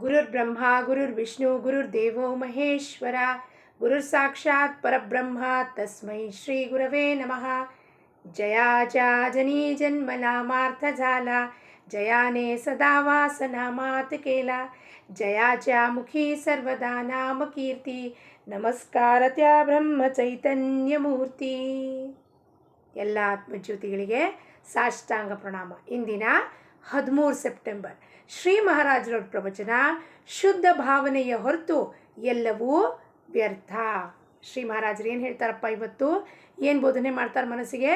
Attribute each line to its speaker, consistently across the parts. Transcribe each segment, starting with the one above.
Speaker 1: गुरुर्ब्रह्मा गुरुर्विष्णु गुरुर्देवो महेश्वर गुरुर्साक्षात् परब्रह्म तस्मै श्री गुरवे नमः. जयाच्या जनी जन्मनामार्थ झाला, जयाने सदा वासनामात केला, जयाच्या मुखी सर्वदा नाम कीर्ती, नमस्कार त्या ಬ್ರಹ್ಮ ಚೈತನ್ಯ ಮೂರ್ತಿ. ಎಲ್ಲ ಆತ್ಮಜ್ಯೋತಿಗಳಿಗೆ ಸಾಷ್ಟಾಂಗ ಪ್ರಣಾಮ. ಇಂದಿನ 13 ಸೆಪ್ಟೆಂಬರ್ ಶ್ರೀ ಮಹಾರಾಜರ ಪ್ರವಚನ, ಶುದ್ಧ ಭಾವನೆಯ ಹೊರತು ಎಲ್ಲವೂ ವ್ಯರ್ಥ. ಶ್ರೀ ಮಹಾರಾಜರು ಏನು ಹೇಳ್ತಾರಪ್ಪ ಇವತ್ತು, ಏನು ಬೋಧನೆ ಮಾಡ್ತಾರೆ ಮನಸ್ಸಿಗೆ?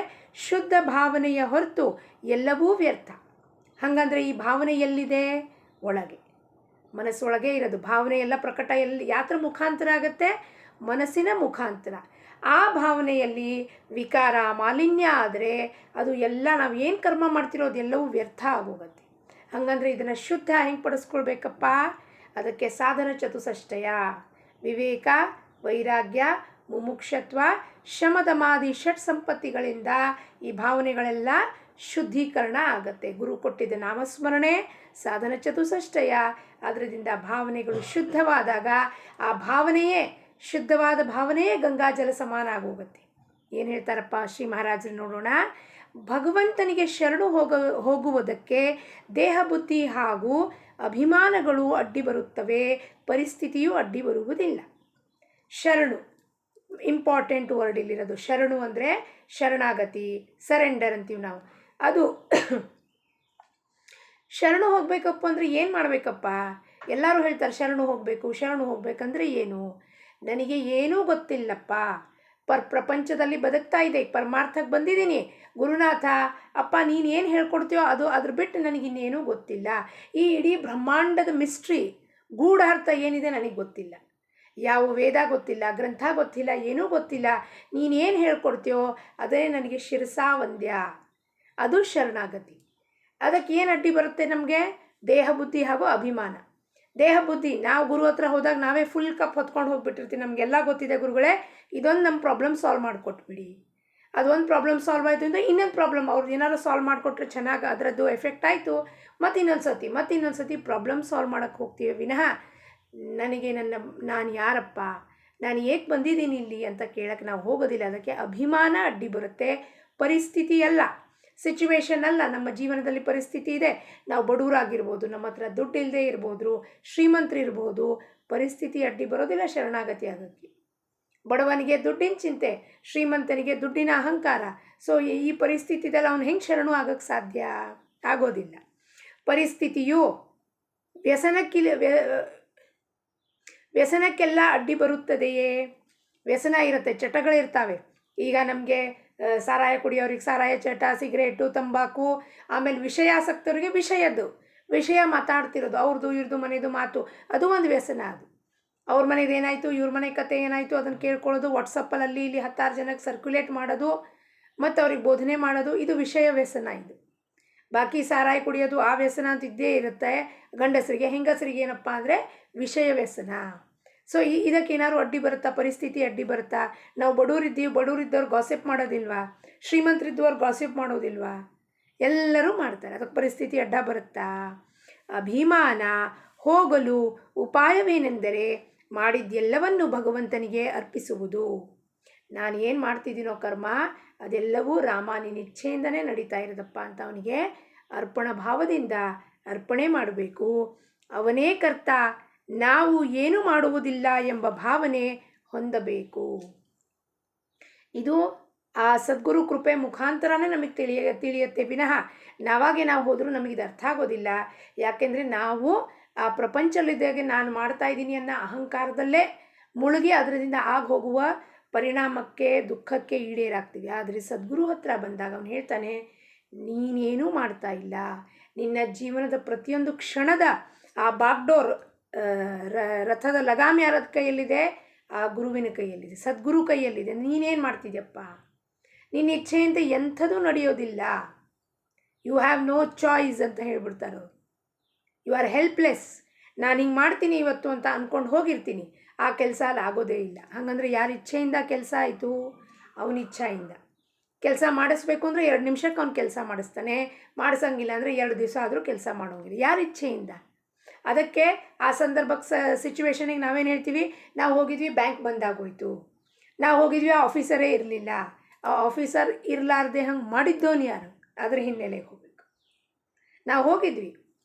Speaker 1: ಶುದ್ಧ ಭಾವನೆಯ ಹೊರತು ಎಲ್ಲವೂ ವ್ಯರ್ಥ. ಹಾಗಂದರೆ ಈ ಭಾವನೆ ಎಲ್ಲಿದೆ? ಒಳಗೆ, ಮನಸ್ಸೊಳಗೆ ಇರೋದು. ಭಾವನೆ ಎಲ್ಲ ಪ್ರಕಟ ಯಾತ್ರ ಮುಖಾಂತರ ಆಗುತ್ತೆ? ಮನಸ್ಸಿನ ಮುಖಾಂತರ. ಆ ಭಾವನೆಯಲ್ಲಿ ವಿಕಾರ ಮಾಲಿನ್ಯ ಆದರೆ ಅದು ಎಲ್ಲ ನಾವು ಏನು ಕರ್ಮ ಮಾಡ್ತಿರೋ ಅದೆಲ್ಲವೂ ವ್ಯರ್ಥ ಆಗೋಗುತ್ತೆ. ಹಾಗಂದ್ರೆ ಇದನ್ನು ಶುದ್ಧ ಹೆಂಗೆ ಪಡಿಸ್ಕೊಳ್ಬೇಕಪ್ಪ? ಅದಕ್ಕೆ ಸಾಧನ ಚತುಷ್ಟಯ: ವಿವೇಕ, ವೈರಾಗ್ಯ, ಮುಮುಕ್ಷತ್ವ, ಶಮದಮಾದಿ ಷಟ್ ಸಂಪತ್ತಿಗಳಿಂದ ಈ ಭಾವನೆಗಳೆಲ್ಲ ಶುದ್ಧೀಕರಣ ಆಗುತ್ತೆ. ಗುರು ಕೊಟ್ಟಿದ್ದ ನಾಮಸ್ಮರಣೆ ಸಾಧನ ಚತುಷ್ಟಯ. ಅದರಿಂದ ಭಾವನೆಗಳು ಶುದ್ಧವಾದಾಗ ಆ ಭಾವನೆಯೇ, ಶುದ್ಧವಾದ ಭಾವನೆಯೇ ಗಂಗಾಜಲ ಸಮಾನ ಆಗೋಗುತ್ತೆ. ಏನು ಹೇಳ್ತಾರಪ್ಪ ಶ್ರೀ ಮಹಾರಾಜರು ನೋಡೋಣ. ಭಗವಂತನಿಗೆ ಶರಣು ಹೋಗುವುದಕ್ಕೆ ದೇಹ ಬುದ್ಧಿ ಹಾಗೂ ಅಭಿಮಾನಗಳು ಅಡ್ಡಿ ಬರುತ್ತವೆ, ಪರಿಸ್ಥಿತಿಯೂ ಅಡ್ಡಿ ಬರುವುದಿಲ್ಲ. ಶರಣು ಇಂಪಾರ್ಟೆಂಟ್ ವರ್ಡ್ ಇಲ್ಲಿರೋದು. ಶರಣು ಅಂದರೆ ಶರಣಾಗತಿ, ಸರೆಂಡರ್ ಅಂತೀವಿ ನಾವು. ಅದು ಶರಣು ಹೋಗಬೇಕಪ್ಪ ಅಂದರೆ ಏನು ಮಾಡಬೇಕಪ್ಪ? ಎಲ್ಲರೂ ಹೇಳ್ತಾರೆ ಶರಣು ಹೋಗಬೇಕು, ಶರಣು ಹೋಗ್ಬೇಕಂದ್ರೆ ಏನು? ನನಗೆ ಏನೂ ಗೊತ್ತಿಲ್ಲಪ್ಪ, ಪ್ರಪಂಚದಲ್ಲಿ ಬದುಕ್ತಾ ಇದೆ, ಪರಮಾರ್ಥಕ್ಕೆ ಬಂದಿದ್ದೀನಿ, ಗುರುನಾಥ ಅಪ್ಪ ನೀನು ಏನು ಹೇಳ್ಕೊಡ್ತೀಯೋ ಅದ್ರ ಬಿಟ್ಟು ನನಗಿನ್ನೇನೂ ಗೊತ್ತಿಲ್ಲ. ಈ ಇಡೀ ಬ್ರಹ್ಮಾಂಡದ ಮಿಸ್ಟ್ರಿ, ಗೂಢಾರ್ಥ ಏನಿದೆ ನನಗೆ ಗೊತ್ತಿಲ್ಲ. ಯಾವ ವೇದ ಗೊತ್ತಿಲ್ಲ, ಗ್ರಂಥ ಗೊತ್ತಿಲ್ಲ, ಏನೂ ಗೊತ್ತಿಲ್ಲ. ನೀನೇನು ಹೇಳ್ಕೊಡ್ತೀಯೋ ಅದೇ ನನಗೆ ಶಿರಸಾ ವಂದ್ಯ. ಅದು ಶರಣಾಗತಿ. ಅದಕ್ಕೆ ಏನು ಅಡ್ಡಿ ಬರುತ್ತೆ ನಮಗೆ? ದೇಹ ಬುದ್ಧಿ ಹಾಗೂ ಅಭಿಮಾನ. ದೇಹ ಬುದ್ಧಿ, ನಾವು ಗುರು ಹತ್ರ ಹೋದಾಗ ನಾವೇ ಫುಲ್ ಕಪ್ ಹೊತ್ಕೊಂಡು ಹೋಗ್ಬಿಟ್ಟಿರ್ತೀವಿ. ನಮಗೆಲ್ಲ ಗೊತ್ತಿದೆ ಗುರುಗಳೇ, ಇದೊಂದು ನಮ್ಮ ಪ್ರಾಬ್ಲಮ್ ಸಾಲ್ವ್ ಮಾಡಿಕೊಟ್ಬಿಡಿ. ಅದೊಂದು ಪ್ರಾಬ್ಲಮ್ ಸಾಲ್ವ್ ಆಯಿತು ಅಂದರೆ ಇನ್ನೊಂದು ಪ್ರಾಬ್ಲಮ್ ಅವ್ರದ್ದು ಏನಾದ್ರು ಸಾಲ್ವ್ ಮಾಡಿಕೊಟ್ರೆ ಚೆನ್ನಾಗಿ ಅದರದ್ದು ಎಫೆಕ್ಟ್ ಆಯಿತು, ಮತ್ತು ಇನ್ನೊಂದು ಸತಿ ಪ್ರಾಬ್ಲಮ್ ಸಾಲ್ವ್ ಮಾಡೋಕ್ಕೆ ಹೋಗ್ತೀವಿ ವಿನಃ ನನಗೆ ನಾನು ಯಾರಪ್ಪ, ನಾನು ಏಕೆ ಬಂದಿದ್ದೀನಿ ಇಲ್ಲಿ ಅಂತ ಕೇಳೋಕ್ಕೆ ನಾವು ಹೋಗೋದಿಲ್ಲ. ಅದಕ್ಕೆ ಅಭಿಮಾನ ಅಡ್ಡಿ ಬರುತ್ತೆ. ಪರಿಸ್ಥಿತಿ ಅಲ್ಲ, ಸಿಚುವೇಶನ್ ಅಲ್ಲ. ನಮ್ಮ ಜೀವನದಲ್ಲಿ ಪರಿಸ್ಥಿತಿ ಇದೆ, ನಾವು ಬಡವರಾಗಿರ್ಬೋದು, ನಮ್ಮ ಹತ್ರ ದುಡ್ಡು ಇಲ್ಲದೆ ಇರ್ಬೋದು, ಶ್ರೀಮಂತರಿರ್ಬೋದು. ಪರಿಸ್ಥಿತಿ ಅಡ್ಡಿ ಬರೋದಿಲ್ಲ ಶರಣಾಗತಿ ಆಗೋಕ್ಕೆ. ಬಡವನಿಗೆ ದುಡ್ಡಿನ ಚಿಂತೆ, ಶ್ರೀಮಂತನಿಗೆ ದುಡ್ಡಿನ ಅಹಂಕಾರ. ಸೊ ಈ ಪರಿಸ್ಥಿತಿದಲ್ಲಿ ಅವನು ಹೆಂಗೆ ಶರಣು ಆಗೋಕ್ಕೆ ಸಾಧ್ಯ? ಆಗೋದಿಲ್ಲ. ಪರಿಸ್ಥಿತಿಯು ವ್ಯಸನಕ್ಕೆಲ್ಲ ಅಡ್ಡಿ ಬರುತ್ತದೆಯೇ? ವ್ಯಸನ ಇರುತ್ತೆ, ಚಟಗಳಿರ್ತಾವೆ. ಈಗ ನಮಗೆ ಸಾರಾಯ ಕುಡಿಯೋರಿಗೆ ಸಾರಾಯ ಚಟ, ಸಿಗರೇಟು, ತಂಬಾಕು, ಆಮೇಲೆ ವಿಷಯಾಸಕ್ತರಿಗೆ ವಿಷಯ ಮಾತಾಡ್ತಿರೋದು, ಅವ್ರದ್ದು ಇವ್ರದ್ದು ಮನೆಯದು ಮಾತು, ಅದು ಒಂದು ವ್ಯಸನ. ಅದು ಅವ್ರ ಮನೇದು ಏನಾಯಿತು, ಇವ್ರ ಮನೆ ಕತೆ ಏನಾಯಿತು ಅದನ್ನು ಕೇಳ್ಕೊಳ್ಳೋದು, ವಾಟ್ಸಪ್ಪಲ್ಲಿ ಇಲ್ಲಿ 10 ಜನಕ್ಕೆ ಸರ್ಕ್ಯುಲೇಟ್ ಮಾಡೋದು, ಮತ್ತು ಅವ್ರಿಗೆ ಬೋಧನೆ ಮಾಡೋದು, ಇದು ವಿಷಯ ವ್ಯಸನ. ಇದು ಬಾಕಿ ಸಾರಾಯ ಕುಡಿಯೋದು ಆ ವ್ಯಸನ ಅಂತ ಇದ್ದೇ ಇರುತ್ತೆ ಗಂಡಸರಿಗೆ. ಹೆಂಗಸರಿಗೆ ಏನಪ್ಪ ಅಂದರೆ ವಿಷಯ ವ್ಯಸನ. ಸೊ ಇದಕ್ಕೇನಾದ್ರು ಅಡ್ಡಿ ಬರುತ್ತಾ? ಪರಿಸ್ಥಿತಿ ಅಡ್ಡಿ ಬರುತ್ತಾ? ನಾವು ಬಡವರಿದ್ದವ್ರು ಗಾಸಿಪ್ ಮಾಡೋದಿಲ್ವಾ? ಶ್ರೀಮಂತರಿದ್ದವ್ರು ಗಾಸಿಪ್ ಮಾಡೋದಿಲ್ವಾ? ಎಲ್ಲರೂ ಮಾಡ್ತಾರೆ. ಅದಕ್ಕೆ ಪರಿಸ್ಥಿತಿ ಅಡ್ಡ ಬರುತ್ತಾ? ಅಭಿಮಾನ ಹೋಗಲು ಉಪಾಯವೇನೆಂದರೆ ಮಾಡಿದ್ದೆಲ್ಲವನ್ನು ಭಗವಂತನಿಗೆ ಅರ್ಪಿಸುವುದು. ನಾನು ಏನು ಮಾಡ್ತಿದ್ದೀನೋ ಕರ್ಮ ಅದೆಲ್ಲವೂ ರಾಮ ನಿನ್ನ ಇಚ್ಛೆಯಿಂದನೇ ನಡೀತಾ ಇರೋದಪ್ಪ ಅಂತ ಅವನಿಗೆ ಅರ್ಪಣ ಭಾವದಿಂದ ಅರ್ಪಣೆ ಮಾಡಬೇಕು. ಅವನೇ ಕರ್ತ, ನಾವು ಏನು ಮಾಡುವುದಿಲ್ಲ ಎಂಬ ಭಾವನೆ ಹೊಂದಬೇಕು. ಇದು ಆ ಸದ್ಗುರು ಕೃಪೆ ಮುಖಾಂತರನೇ ನಮಗೆ ತಿಳಿಯುತ್ತೆ ವಿನಃ ನಾವಾಗೆ ನಾವು ಹೋದರೂ ನಮಗಿದು ಅರ್ಥ ಆಗೋದಿಲ್ಲ. ಯಾಕೆಂದರೆ ನಾವು ಆ ಪ್ರಪಂಚದಲ್ಲಿದ್ದಾಗೆ ನಾನು ಮಾಡ್ತಾ ಇದ್ದೀನಿ ಅನ್ನೋ ಅಹಂಕಾರದಲ್ಲೇ ಮುಳುಗಿ ಅದರಿಂದ ಹೋಗುವ ಪರಿಣಾಮಕ್ಕೆ, ದುಃಖಕ್ಕೆ ಈಡೇರಾಗ್ತೀವಿ. ಆದರೆ ಸದ್ಗುರು ಹತ್ರ ಬಂದಾಗ ಅವನು ಹೇಳ್ತಾನೆ, ನೀನೇನೂ ಮಾಡ್ತಾ ಇಲ್ಲ, ನಿನ್ನ ಜೀವನದ ಪ್ರತಿಯೊಂದು ಕ್ಷಣದ ಆ ಬಾಗ್ಡೋರ್, ರಥದ ಲಗಾಮ್ ಯಾರದ ಕೈಯಲ್ಲಿದೆ? ಆ ಗುರುವಿನ ಕೈಯಲ್ಲಿದೆ, ಸದ್ಗುರು ಕೈಯಲ್ಲಿದೆ. ನೀನೇನು ಮಾಡ್ತಿದ್ಯಪ್ಪ? ನಿನ್ನ ಇಚ್ಛೆಯಂತೆ ಎಂಥದೂ ನಡೆಯೋದಿಲ್ಲ. ಯು ಹ್ಯಾವ್ ನೋ ಚಾಯ್ಸ್ ಅಂತ ಹೇಳ್ಬಿಡ್ತಾರೆ ಅವರು. You are helpless. ನಾನು ಹಿಂಗೆ ಮಾಡ್ತೀನಿ ಇವತ್ತು ಅಂತ ಅಂದ್ಕೊಂಡು ಹೋಗಿರ್ತೀನಿ, ಆ ಕೆಲಸ ಅಲ್ಲಿ ಆಗೋದೇ ಇಲ್ಲ. ಹಾಗಂದ್ರೆ ಯಾರ ಇಚ್ಛೆಯಿಂದ ಕೆಲಸ ಆಯಿತು? ಅವನ ಇಚ್ಛೆಯಿಂದ. ಕೆಲಸ ಮಾಡಿಸ್ಬೇಕು ಅಂದರೆ 2 ನಿಮಿಷಕ್ಕೆ ಅವ್ನು ಕೆಲಸ ಮಾಡಿಸ್ತಾನೆ, ಮಾಡಿಸಂಗಿಲ್ಲ ಅಂದರೆ 2 ದಿವಸ ಆದರೂ ಕೆಲಸ ಮಾಡೋಂಗಿಲ್ಲ. ಯಾರ ಇಚ್ಛೆಯಿಂದ? ಅದಕ್ಕೆ ಆ ಸಂದರ್ಭಕ್ಕೆ ಸಿಚುವೇಶನಿಗೆ ನಾವೇನು ಹೇಳ್ತೀವಿ, ನಾವು ಹೋಗಿದ್ವಿ ಬ್ಯಾಂಕ್ ಬಂದಾಗೋಯ್ತು, ನಾವು ಹೋಗಿದ್ವಿ ಆ ಆಫೀಸರೇ ಇರಲಿಲ್ಲ, ಆ ಆಫೀಸರ್ ಇರಲಾರ್ದೆ ಹಂಗೆ ಮಾಡಿದ್ದೋನು ಯಾರು, ಅದ್ರ ಹಿನ್ನೆಲೆಗೆ ಹೋಗಬೇಕು. ನಾವು ಹೋಗಿದ್ವಿ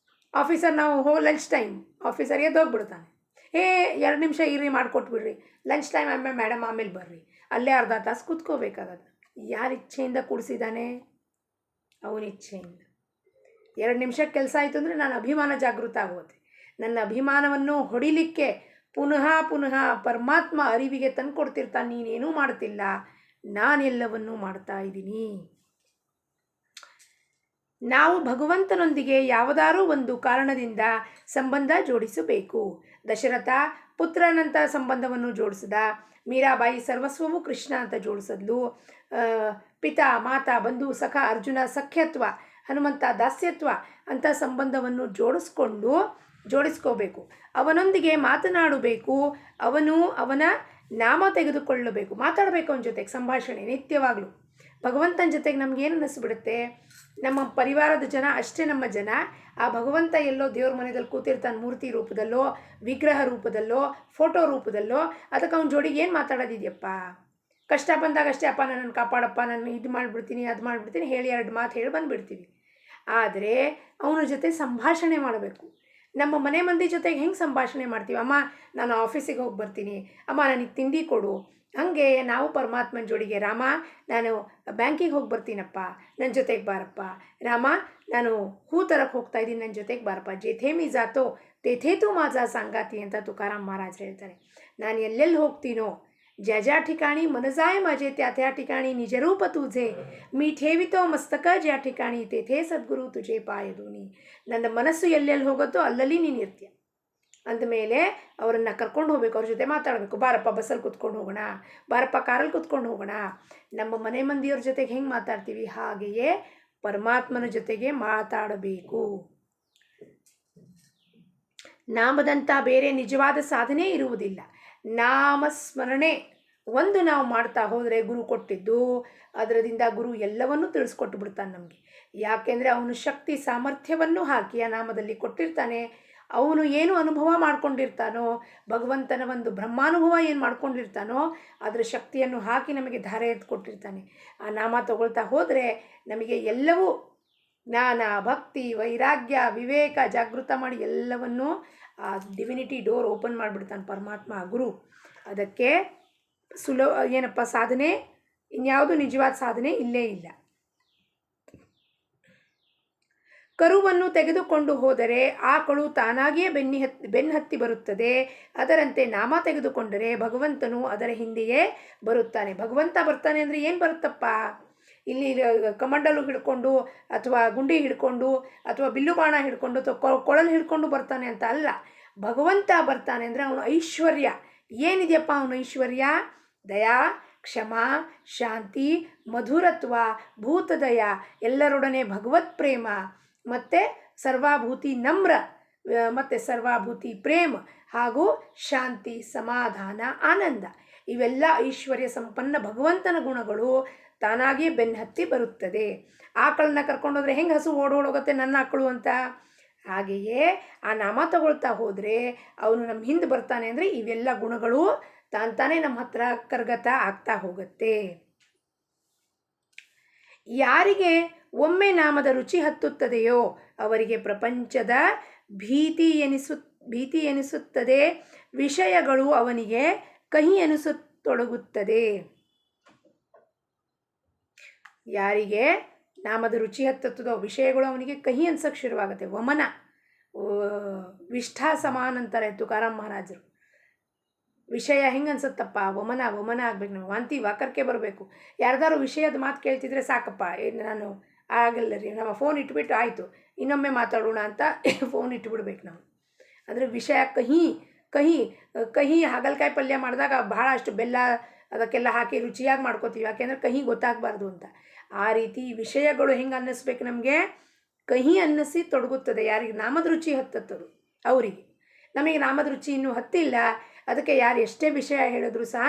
Speaker 1: ಆಫೀಸರ್, ನಾವು ಲಂಚ್ ಟೈಮ್ ಆಫೀಸರ್ ಎದ್ದೋಗ್ಬಿಡ್ತಾನೆ, 2 ನಿಮಿಷ ಇರ್ರಿ ಮಾಡಿಕೊಟ್ಬಿಡ್ರಿ, ಲಂಚ್ ಟೈಮ್ ಆಮೇಲೆ ಮೇಡಮ್ ಆಮೇಲೆ ಬರ್ರಿ, ಅಲ್ಲೇ ಅರ್ಧ ತಾಸು ಕೂತ್ಕೋಬೇಕಾಗತ್ತೆ. ಯಾರ ಇಚ್ಛೆಯಿಂದ ಕೂಡಿಸಿದ್ದಾನೆ? ಅವನ ಇಚ್ಛೆಯಿಂದ. 2 ನಿಮಿಷಕ್ಕೆ ಕೆಲಸ ಆಯಿತು ಅಂದರೆ ನನ್ನ ಅಭಿಮಾನ ಜಾಗೃತ ಆಗುತ್ತೆ. ನನ್ನ ಅಭಿಮಾನವನ್ನು ಹೊಡಿಲಿಕ್ಕೆ ಪುನಃ ಪುನಃ ಪರಮಾತ್ಮ ಅರಿವಿಗೆ ತಂದುಕೊಡ್ತಿರ್ತಾನೆ, ನೀನೇನೂ ಮಾಡ್ತಿಲ್ಲ, ನಾನೆಲ್ಲವನ್ನೂ ಮಾಡ್ತಾ ಇದ್ದೀನಿ. ನಾವು ಭಗವಂತನೊಂದಿಗೆ ಯಾವುದಾದ್ರೂ ಒಂದು ಕಾರಣದಿಂದ ಸಂಬಂಧ ಜೋಡಿಸಬೇಕು. ದಶರಥ ಪುತ್ರನಂಥ ಸಂಬಂಧವನ್ನು ಜೋಡಿಸಿದ, ಮೀರಾಬಾಯಿ ಸರ್ವಸ್ವವು ಕೃಷ್ಣ ಅಂತ ಜೋಡಿಸಿದ್ಲು, ಪಿತಾ ಮಾತಾ ಬಂಧು ಸಖ ಅರ್ಜುನ ಸಖ್ಯತ್ವ, ಹನುಮಂತ ದಾಸ್ಯತ್ವ ಅಂಥ ಸಂಬಂಧವನ್ನು ಜೋಡಿಸ್ಕೋಬೇಕು. ಅವನೊಂದಿಗೆ ಮಾತನಾಡಬೇಕು, ಅವನ ನಾಮ ತೆಗೆದುಕೊಳ್ಳಬೇಕು, ಮಾತಾಡಬೇಕು ಅವನ ಜೊತೆಗೆ, ಸಂಭಾಷಣೆ ನಿತ್ಯವಾಗಲೂ. ಭಗವಂತನ ಜೊತೆಗೆ ನಮಗೇನು ಅನ್ನಿಸ್ಬಿಡುತ್ತೆ, ನಮ್ಮ ಪರಿವಾರದ ಜನ ಅಷ್ಟೇ ನಮ್ಮ ಜನ, ಆ ಭಗವಂತ ಎಲ್ಲೋ ದೇವ್ರ ಮನೆಯಲ್ಲಿ ಕೂತಿರ್ತಾನೆ, ಮೂರ್ತಿ ರೂಪದಲ್ಲೋ ವಿಗ್ರಹ ರೂಪದಲ್ಲೋ ಫೋಟೋ ರೂಪದಲ್ಲೋ, ಅದಕ್ಕೆ ಅವನ ಜೋಡಿಗೆ ಏನು ಮಾತಾಡೋದಿದೆಯಪ್ಪ? ಕಷ್ಟ ಬಂದಾಗ ಅಷ್ಟೇ, ಅಪ್ಪ ನನ್ನನ್ನು ಕಾಪಾಡಪ್ಪ, ನಾನು ಇದು ಮಾಡಿಬಿಡ್ತೀನಿ ಅದು ಮಾಡಿಬಿಡ್ತೀನಿ ಹೇಳಿ 2 ಮಾತು ಹೇಳಿ ಬಂದುಬಿಡ್ತೀವಿ. ಆದರೆ ಅವನ ಜೊತೆ ಸಂಭಾಷಣೆ ಮಾಡಬೇಕು. ನಮ್ಮ ಮನೆ ಮಂದಿ ಜೊತೆಗೆ ಹೆಂಗೆ ಸಂಭಾಷಣೆ ಮಾಡ್ತೀವಿ? ಅಮ್ಮ ನಾನು ಆಫೀಸಿಗೆ ಹೋಗಿ ಬರ್ತೀನಿ, ಅಮ್ಮ ನನಗೆ ತಿಂಡಿ ಕೊಡು. ಹಾಗೆ ನಾವು ಪರಮಾತ್ಮನ ಜೋಡಿಗೆ, ರಾಮ ನಾನು ಬ್ಯಾಂಕಿಗೆ ಹೋಗಿ ಬರ್ತೀನಪ್ಪ, ನನ್ನ ಜೊತೆಗೆ ಬಾರಪ್ಪ, ರಾಮ ನಾನು ಹೂ ತರಕ್ಕೆ ಹೋಗ್ತಾಯಿದ್ದೀನಿ, ನನ್ನ ಜೊತೆಗೆ ಬಾರಪ್ಪ, ಜೇಥೇ ಮೀ ಜಾತೋ ತೇಥೇ ತು ಮಾಜಾ ಸಂಗಾತಿ ಅಂತ ತುಕಾರಾಮ್ ಮಹಾರಾಜರು ಹೇಳ್ತಾರೆ. ನಾನು ಎಲ್ಲೆಲ್ಲಿ ಹೋಗ್ತೀನೋ, ज्या ज्या ठिकाणी मन जाय माझे त्या त्या ठिकाणी निजरूप तुझे, मी ठेवितो मस्तक ज्या ठिकाणी तेथे ಸದ್ಗುರು ತುಜೆ ಪಾಯ ದೋನಿ. ನನ್ನ ಮನಸ್ಸು ಎಲ್ಲೆಲ್ಲಿ ಹೋಗುತ್ತೋ ಅಲ್ಲಲ್ಲಿ ನೀನು ಇರ್ತೀಯ. ಅಂದಮೇಲೆ ಅವರನ್ನು ಕರ್ಕೊಂಡು ಹೋಗಬೇಕು, ಅವ್ರ ಜೊತೆ ಮಾತಾಡಬೇಕು. ಬಾರಪ್ಪ ಬಸ್ಸಲ್ಲಿ ಕುತ್ಕೊಂಡು ಹೋಗೋಣ, ಬಾರಪ್ಪ ಕಾರಲ್ಲಿ ಕುತ್ಕೊಂಡು ಹೋಗೋಣ. ನಮ್ಮ ಮನೆ ಮಂದಿಯವ್ರ ಜೊತೆಗೆ ಹೆಂಗೆ ಮಾತಾಡ್ತೀವಿ ಹಾಗೆಯೇ ಪರಮಾತ್ಮನ ಜೊತೆಗೆ ಮಾತಾಡಬೇಕು. ನಾಮದಂಥ ಬೇರೆ ನಿಜವಾದ ಸಾಧನೆ ಇರುವುದಿಲ್ಲ. ನಾಮಸ್ಮರಣೆ ಒಂದು ನಾವು ಮಾಡ್ತಾ ಹೋದರೆ ಗುರು ಕೊಟ್ಟಿದ್ದು ಅದರಿಂದ ಗುರು ಎಲ್ಲವನ್ನೂ ತಿಳಿಸ್ಕೊಟ್ಟು ಬಿಡ್ತಾನೆ ನಮಗೆ. ಯಾಕೆಂದರೆ ಅವನು ಶಕ್ತಿ ಸಾಮರ್ಥ್ಯವನ್ನು ಹಾಕಿ ಆ ನಾಮದಲ್ಲಿ ಕೊಟ್ಟಿರ್ತಾನೆ. ಅವನು ಏನು ಅನುಭವ ಮಾಡ್ಕೊಂಡಿರ್ತಾನೋ, ಭಗವಂತನ ಒಂದು ಬ್ರಹ್ಮಾನುಭವ ಏನು ಮಾಡ್ಕೊಂಡಿರ್ತಾನೋ ಅದರ ಶಕ್ತಿಯನ್ನು ಹಾಕಿ ನಮಗೆ ಧಾರೆ ಎತ್ತು ಕೊಟ್ಟಿರ್ತಾನೆ. ಆ ನಾಮ ತಗೊಳ್ತಾ ಹೋದರೆ ನಮಗೆ ಎಲ್ಲವೂ ಜ್ಞಾನ, ಭಕ್ತಿ, ವೈರಾಗ್ಯ, ವಿವೇಕ ಜಾಗೃತ ಮಾಡಿ ಎಲ್ಲವನ್ನೂ ಆ ಡಿವಿನಿಟಿ ಡೋರ್ ಓಪನ್ ಮಾಡಿಬಿಡ್ತಾನೆ ಪರಮಾತ್ಮ ಗುರು. ಅದಕ್ಕೆ ಏನಪ್ಪ ಸಾಧನೆ, ಇನ್ಯಾವುದು ನಿಜವಾದ ಸಾಧನೆ ಇಲ್ಲೇ ಇಲ್ಲ. ಕರುವನ್ನು ತೆಗೆದುಕೊಂಡು ಹೋದರೆ ಆಕಳು ತಾನಾಗಿಯೇ ಬೆನ್ನಹತ್ತಿ ಬರುತ್ತದೆ. ಅದರಂತೆ ನಾಮ ತೆಗೆದುಕೊಂಡರೆ ಭಗವಂತನು ಅದರ ಹಿಂದೆಯೇ ಬರುತ್ತಾನೆ. ಭಗವಂತ ಬರ್ತಾನೆ ಅಂದರೆ ಏನು ಬರುತ್ತಪ್ಪ? ಇಲ್ಲಿ ಕಮಂಡಲು ಹಿಡ್ಕೊಂಡು ಅಥವಾ ಗುಂಡಿ ಹಿಡ್ಕೊಂಡು ಅಥವಾ ಬಿಲ್ಲು ಬಾಣ ಹಿಡ್ಕೊಂಡು ಅಥವಾ ಕೊಳಲು ಹಿಡ್ಕೊಂಡು ಬರ್ತಾನೆ ಅಂತ ಅಲ್ಲ. ಭಗವಂತ ಬರ್ತಾನೆ ಅಂದರೆ ಅವನು ಐಶ್ವರ್ಯ ಏನಿದೆಯಪ್ಪ? ಅವನು ಐಶ್ವರ್ಯ ದಯಾ, ಕ್ಷಮ, ಶಾಂತಿ, ಮಧುರತ್ವ, ಭೂತದಯ, ಎಲ್ಲರೊಡನೆ ಭಗವತ್ ಪ್ರೇಮ, ಮತ್ತು ಸರ್ವಾಭೂತಿ ನಮ್ರ, ಮತ್ತು ಸರ್ವಾಭೂತಿ ಪ್ರೇಮ, ಹಾಗೂ ಶಾಂತಿ, ಸಮಾಧಾನ, ಆನಂದ. ಇವೆಲ್ಲ ಐಶ್ವರ್ಯ ಸಂಪನ್ನ ಭಗವಂತನ ಗುಣಗಳು ತಾನಾಗಿಯೇ ಬೆನ್ನಹತ್ತಿ ಬರುತ್ತದೆ. ಆಕಳನ್ನ ಕರ್ಕೊಂಡೋದ್ರೆ ಹೆಂಗೆ ಹಸು ಓಡೋಗುತ್ತೆ ನನ್ನ ಆಕಳು ಅಂತ, ಹಾಗೆಯೇ ಆ ನಾಮ ತಗೊಳ್ತಾ ಹೋದರೆ ಅವನು ನಮ್ಮ ಹಿಂದೆ ಬರ್ತಾನೆ ಅಂದರೆ ಇವೆಲ್ಲ ಗುಣಗಳು ತಾನೇ ನಮ್ಮ ಹತ್ರ ಕರ್ಗತ ಆಗ್ತಾ ಹೋಗುತ್ತೆ. ಯಾರಿಗೆ ಒಮ್ಮೆ ನಾಮದ ರುಚಿ ಹತ್ತುತ್ತದೆಯೋ ಅವರಿಗೆ ಪ್ರಪಂಚದ ಭೀತಿ ಎನಿಸುತ್ತದೆ, ವಿಷಯಗಳು ಅವನಿಗೆ ಕಹಿ ಎನಿಸತೊಡಗುತ್ತದೆ. ಯಾರಿಗೆ ನಾಮದ ರುಚಿ ಹತ್ತುತ್ತದೋ ವಿಷಯಗಳು ಅವನಿಗೆ ಕಹಿ ಅನ್ಸಕ್ಕೆ ಶುರುವಾಗುತ್ತೆ. ವಮನ ವಿಷ್ಠಾ ಸಮಾನ ಅಂತಾರೆ ತುಕಾರಾಮ್ ಮಹಾರಾಜರು. ವಿಷಯ ಹೆಂಗೆ ಅನ್ಸುತ್ತಪ್ಪ? ವಮನ ಆಗ್ಬೇಕು, ನಾವು ವಾಂತಿ ವಾಕರ್ಕೆ ಬರಬೇಕು. ಯಾರ್ದಾರು ವಿಷಯದ ಮಾತು ಕೇಳ್ತಿದ್ರೆ ಸಾಕಪ್ಪ, ನಾನು ಆಗಲ್ಲ ರೀ, ನಮ್ಮ ಫೋನ್ ಇಟ್ಬಿಟ್ಟು ಆಯಿತು ಇನ್ನೊಮ್ಮೆ ಮಾತಾಡೋಣ ಅಂತ ಫೋನ್ ಇಟ್ಬಿಡ್ಬೇಕು ನಾವು. ಅಂದರೆ ವಿಷಯ ಕಹಿ ಹಾಗಲಕಾಯಿ ಪಲ್ಯ ಮಾಡಿದಾಗ ಬಹಳಷ್ಟು ಬೆಲ್ಲ ಅದಕ್ಕೆಲ್ಲ ಹಾಕಿ ರುಚಿಯಾಗಿ ಮಾಡ್ಕೋತೀವಿ, ಯಾಕೆಂದರೆ ಕಹಿ ಗೊತ್ತಾಗಬಾರ್ದು ಅಂತ. ಆ ರೀತಿ ವಿಷಯಗಳು ಹೆಂಗೆ ಅನ್ನಿಸ್ಬೇಕು ನಮಗೆ? ಕಹಿ ಅನ್ನಿಸಿ ತೊಡಗುತ್ತದೆ. ಯಾರಿಗೆ ನಾಮದ ರುಚಿ ಹತ್ತತ್ತದು ಅವರಿಗೆ. ನಮಗೆ ನಾಮದ ರುಚಿ ಇನ್ನೂ ಹತ್ತಿಲ್ಲ. ಅದಕ್ಕೆ ಯಾರು ಎಷ್ಟೇ ವಿಷಯ ಹೇಳಿದ್ರು ಸಹ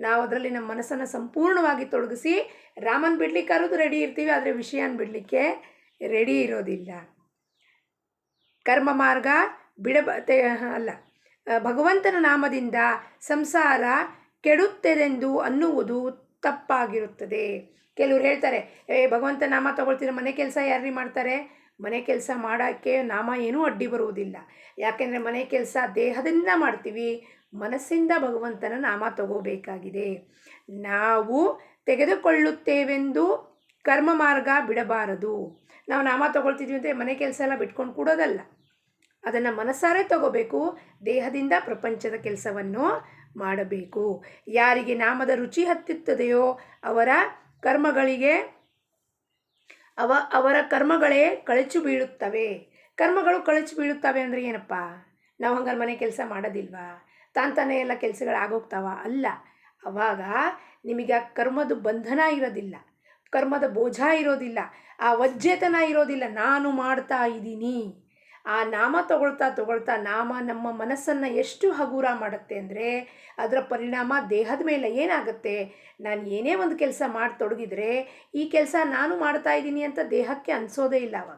Speaker 1: ನಾವು ಅದರಲ್ಲಿ ನಮ್ಮ ಮನಸ್ಸನ್ನು ಸಂಪೂರ್ಣವಾಗಿ ತೊಡಗಿಸಿ ರಾಮನ್ ಬಿಡ್ಲಿಕ್ಕಾರೋದು ರೆಡಿ ಇರ್ತೀವಿ, ಆದರೆ ವಿಷಯನ ಬಿಡಲಿಕ್ಕೆ ರೆಡಿ ಇರೋದಿಲ್ಲ. ಕರ್ಮ ಮಾರ್ಗ ಅಲ್ಲ, ಭಗವಂತನ ನಾಮದಿಂದ ಸಂಸಾರ ಕೆಡುತ್ತದೆಂದು ಅನ್ನುವುದು ತಪ್ಪಾಗಿರುತ್ತದೆ. ಕೆಲವ್ರು ಹೇಳ್ತಾರೆ, ಭಗವಂತ ನಾಮ ತಗೊಳ್ತಿದ್ರೆ ಮನೆ ಕೆಲಸ ಯಾರ್ರೀ ಮಾಡ್ತಾರೆ? ಮನೆ ಕೆಲಸ ಮಾಡೋಕ್ಕೆ ನಾಮ ಏನೂ ಅಡ್ಡಿ ಬರುವುದಿಲ್ಲ. ಯಾಕೆಂದರೆ ಮನೆ ಕೆಲಸ ದೇಹದಿಂದ ಮಾಡ್ತೀವಿ, ಮನಸ್ಸಿಂದ ಭಗವಂತನ ನಾಮ ತಗೋಬೇಕಾಗಿದೆ. ನಾವು ತೆಗೆದುಕೊಳ್ಳುತ್ತೇವೆಂದು ಕರ್ಮ ಮಾರ್ಗ ಬಿಡಬಾರದು. ನಾವು ನಾಮ ತಗೊಳ್ತಿದ್ವಿ ಅಂದರೆ ಮನೆ ಕೆಲಸ ಎಲ್ಲ ಬಿಟ್ಕೊಂಡು ಕೂಡೋದಲ್ಲ, ಅದನ್ನು ಮನಸ್ಸಾರೆ ತಗೋಬೇಕು. ದೇಹದಿಂದ ಪ್ರಪಂಚದ ಕೆಲಸವನ್ನು ಮಾಡಬೇಕು. ಯಾರಿಗೆ ನಾಮದ ರುಚಿ ಹತ್ತುತ್ತದೆಯೋ ಅವರ ಕರ್ಮಗಳೇ ಕಳಚು ಬೀಳುತ್ತವೆ. ಕರ್ಮಗಳು ಕಳಚು ಬೀಳುತ್ತವೆ ಅಂದರೆ ಏನಪ್ಪ? ನಾವು ಹಂಗಾರೆ ಮನೆ ಕೆಲಸ ಮಾಡೋದಿಲ್ವಾ? ತಾನೇ ಎಲ್ಲ ಕೆಲಸಗಳು ಆಗೋಗ್ತಾವ? ಅಲ್ಲ. ಆವಾಗ ನಿಮಗೆ ಆ ಕರ್ಮದ ಬಂಧನ ಇರೋದಿಲ್ಲ, ಕರ್ಮದ ಬೋझ ಇರೋದಿಲ್ಲ, ಆ ವಜ್ಜೆತನ ಇರೋದಿಲ್ಲ. ನಾನು ಮಾಡ್ತಾ ಇದ್ದೀನಿ. ಆ ನಾಮ ತಗೊಳ್ತಾ ನಾಮ ನಮ್ಮ ಮನಸ್ಸನ್ನು ಎಷ್ಟು ಹಗುರ ಮಾಡುತ್ತೆ ಅಂದರೆ ಅದರ ಪರಿಣಾಮ ದೇಹದ ಮೇಲೆ ಏನಾಗುತ್ತೆ? ನಾನು ಏನೇ ಒಂದು ಕೆಲಸ ಮಾಡಿ ತೊಡಗಿದ್ರೆ ಈ ಕೆಲಸ ನಾನು ಮಾಡ್ತಾ ಇದ್ದೀನಿ ಅಂತ ದೇಹಕ್ಕೆ ಅನಿಸೋದೇ ಇಲ್ಲ. ಅವಾಗ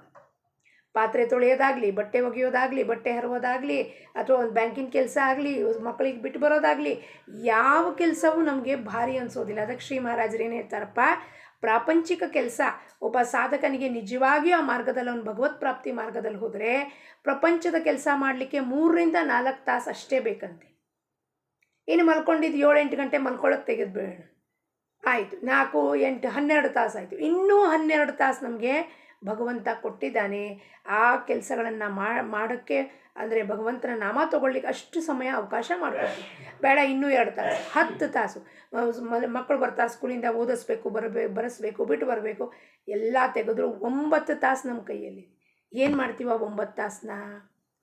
Speaker 1: ಪಾತ್ರೆ ತೊಳೆಯೋದಾಗಲಿ, ಬಟ್ಟೆ ಒಗೆಯೋದಾಗಲಿ, ಬಟ್ಟೆ ಹರಿಯೋದಾಗಲಿ, ಅಥವಾ ಒಂದು ಬ್ಯಾಂಕಿನ ಕೆಲಸ ಆಗಲಿ, ಮಕ್ಕಳಿಗೆ ಬಿಟ್ಟು ಬರೋದಾಗಲಿ, ಯಾವ ಕೆಲಸವೂ ನಮಗೆ ಭಾರಿ ಅನಿಸೋದಿಲ್ಲ. ಅದಕ್ಕೆ ಶ್ರೀ ಮಹಾರಾಜರು ಏನು ಹೇಳ್ತಾರಪ್ಪ, ಪ್ರಾಪಂಚಿಕ ಕೆಲಸ ಒಬ್ಬ ಸಾಧಕನಿಗೆ ನಿಜವಾಗಿಯೂ ಆ ಮಾರ್ಗದಲ್ಲಿ ಅವನು ಭಗವತ್ ಪ್ರಾಪ್ತಿ ಮಾರ್ಗದಲ್ಲಿ ಹೋದರೆ ಪ್ರಪಂಚದ ಕೆಲಸ ಮಾಡಲಿಕ್ಕೆ 3ರಿಂದ 4 ತಾಸು ಅಷ್ಟೇ ಬೇಕಂತೆ. ಇನ್ನು ಮಲ್ಕೊಂಡಿದ್ದು 7-8 ಗಂಟೆ ಮಲ್ಕೊಳ್ಳೋಕೆ ತೆಗೆದುಬೇಡ, ಆಯಿತು, 4, 8, 12 ತಾಸು ಆಯಿತು. ಇನ್ನೂ 12 ತಾಸು ನಮಗೆ ಭಗವಂತ ಕೊಟ್ಟಿದ್ದಾನೆ. ಆ ಕೆಲಸಗಳನ್ನು ಮಾಡೋಕ್ಕೆ ಅಂದರೆ ಭಗವಂತನ ನಾಮ ತಗೊಳ್ಳಿಕ್ಕೆ ಅಷ್ಟು ಸಮಯ ಅವಕಾಶ ಮಾಡ್ಕೊಳ್ತೀವಿ. ಬೇಡ ಇನ್ನೂ 2 ತಾಸು, 10 ತಾಸು, ಮಕ್ಕಳು ಬರ್ತಾರೆ ಸ್ಕೂಲಿಂದ, ಓದಿಸ್ಬೇಕು, ಬರೆಸ್ಬೇಕು, ಬಿಟ್ಟು ಬರಬೇಕು, ಎಲ್ಲ ತೆಗೆದ್ರು 9 ತಾಸು ನಮ್ಮ ಕೈಯಲ್ಲಿ. ಏನು ಮಾಡ್ತೀವ? 9 ತಾಸನ್ನ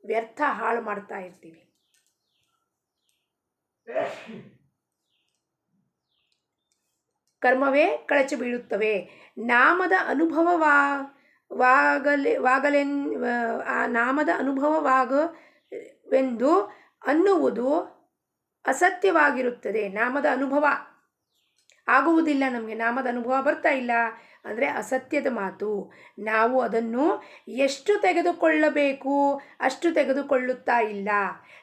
Speaker 1: ವ್ಯರ್ಥ ಹಾಳು ಮಾಡ್ತಾ ಇರ್ತೀವಿ. ಕರ್ಮವೇ ಕಳಚಿ ಬೀಳುತ್ತವೆ. ನಾಮದ ನಾಮದ ಅನುಭವವಾಗವೆಂದು ಅನ್ನುವುದು ಅಸತ್ಯವಾಗಿರುತ್ತದೆ. ನಾಮದ ಅನುಭವ ಆಗುವುದಿಲ್ಲ, ನಮಗೆ ನಾಮದ ಅನುಭವ ಬರ್ತಾ ಇಲ್ಲ ಅಂದರೆ ಅಸತ್ಯದ ಮಾತು. ನಾವು ಅದನ್ನು ಎಷ್ಟು ತೆಗೆದುಕೊಳ್ಳಬೇಕು ಅಷ್ಟು ತೆಗೆದುಕೊಳ್ಳುತ್ತಾ ಇಲ್ಲ.